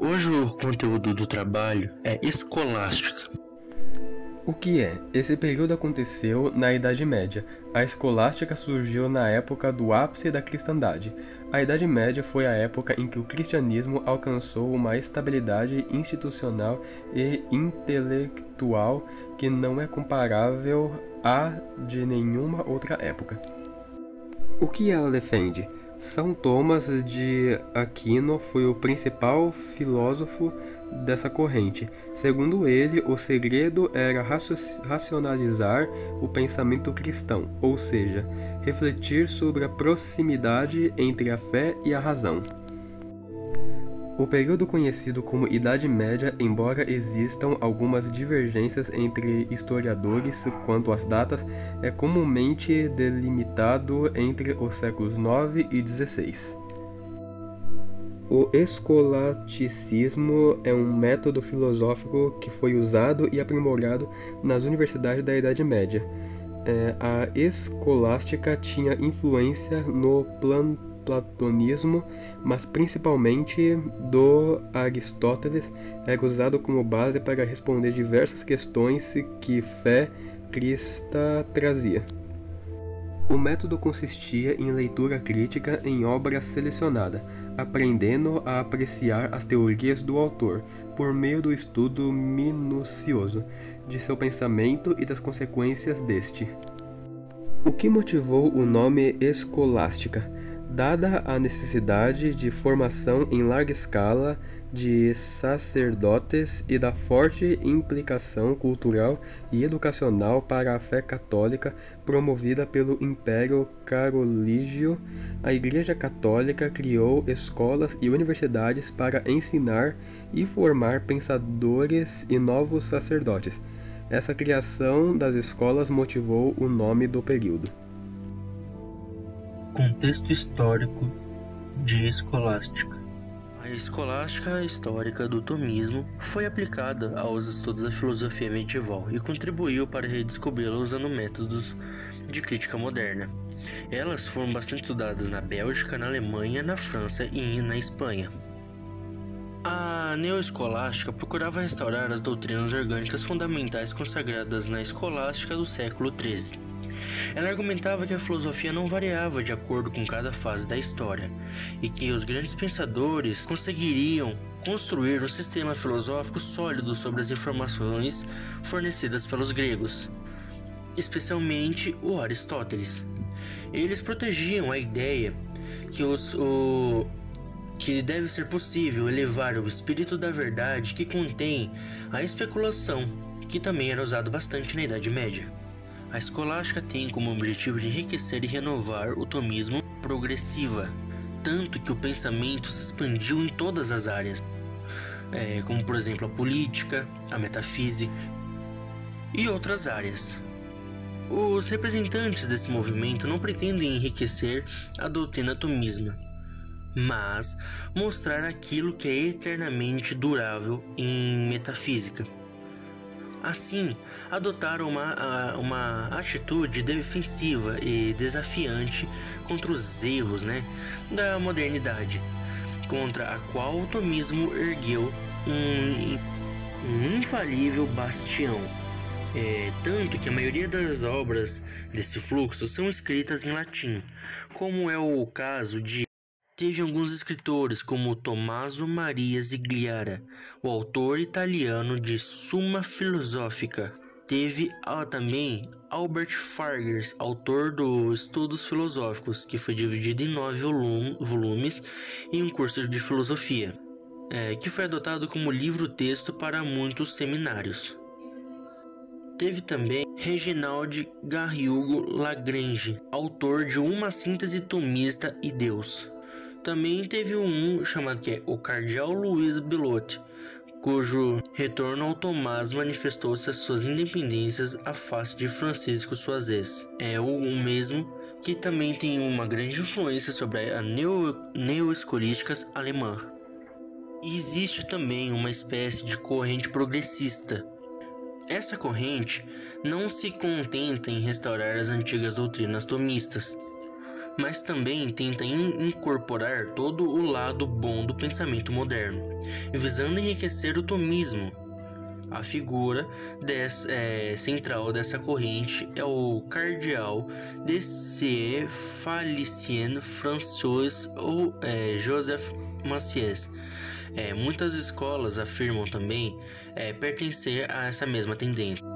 Hoje o conteúdo do trabalho é escolástica. O que é? Esse período aconteceu na Idade Média. A escolástica surgiu na época do ápice da cristandade. A Idade Média foi a época em que o cristianismo alcançou uma estabilidade institucional e intelectual que não é comparável à de nenhuma outra época. O que ela defende? São Tomás de Aquino foi o principal filósofo dessa corrente. Segundo ele, o segredo era racionalizar o pensamento cristão, ou seja, refletir sobre a proximidade entre a fé e a razão. O período conhecido como Idade Média, embora existam algumas divergências entre historiadores quanto às datas, é comumente delimitado entre os séculos IX e XVI. O escolasticismo é um método filosófico que foi usado e aprimorado nas universidades da Idade Média. A escolástica tinha influência no platonismo, mas principalmente do Aristóteles, era usado como base para responder diversas questões que fé cristã trazia. O método consistia em leitura crítica em obra selecionada, aprendendo a apreciar as teorias do autor, por meio do estudo minucioso de seu pensamento e das consequências deste. O que motivou o nome escolástica? Dada a necessidade de formação em larga escala de sacerdotes e da forte implicação cultural e educacional para a fé católica promovida pelo Império Carolígio, a Igreja Católica criou escolas e universidades para ensinar e formar pensadores e novos sacerdotes. Essa criação das escolas motivou o nome do período. Contexto histórico de escolástica. A escolástica histórica do tomismo foi aplicada aos estudos da filosofia medieval e contribuiu para redescobri-la usando métodos de crítica moderna. Elas foram bastante estudadas na Bélgica, na Alemanha, na França e na Espanha. A neoescolástica procurava restaurar as doutrinas orgânicas fundamentais consagradas na escolástica do século XIII. Ela argumentava que a filosofia não variava de acordo com cada fase da história e que os grandes pensadores conseguiriam construir um sistema filosófico sólido sobre as informações fornecidas pelos gregos, especialmente o Aristóteles. Eles protegiam a ideia que deve ser possível elevar o espírito da verdade que contém a especulação, que também era usado bastante na Idade Média. A escolástica tem como objetivo de enriquecer e renovar o tomismo progressiva, tanto que o pensamento se expandiu em todas as áreas, como por exemplo a política, a metafísica e outras áreas. Os representantes desse movimento não pretendem enriquecer a doutrina tomista, mas mostrar aquilo que é eternamente durável em metafísica. Assim, adotaram uma atitude defensiva e desafiante contra os erros da modernidade, contra a qual o tomismo ergueu um infalível bastião. Tanto que a maioria das obras desse fluxo são escritas em latim, como é o caso de Teve alguns escritores, como Tommaso Maria Zigliara, o autor italiano de Summa Philosophica. Teve também Albert Fargers, autor dos Estudos Filosóficos, que foi dividido em 9 volumes em um curso de filosofia, que foi adotado como livro-texto para muitos seminários. Teve também Reginald Garrigou Lagrange, autor de Uma Síntese Tomista e Deus. Também teve um chamado o Cardeal Luiz Bellotti, cujo retorno ao Tomás manifestou-se as suas independências à face de Francisco Suazes. É o mesmo que também tem uma grande influência sobre a neoescolástica alemã. E existe também uma espécie de corrente progressista. Essa corrente não se contenta em restaurar as antigas doutrinas tomistas, mas também tenta incorporar todo o lado bom do pensamento moderno, visando enriquecer o tomismo. A figura central dessa corrente é o cardeal de Saint-Félicien François ou Joseph Massies. Muitas escolas afirmam também pertencer a essa mesma tendência.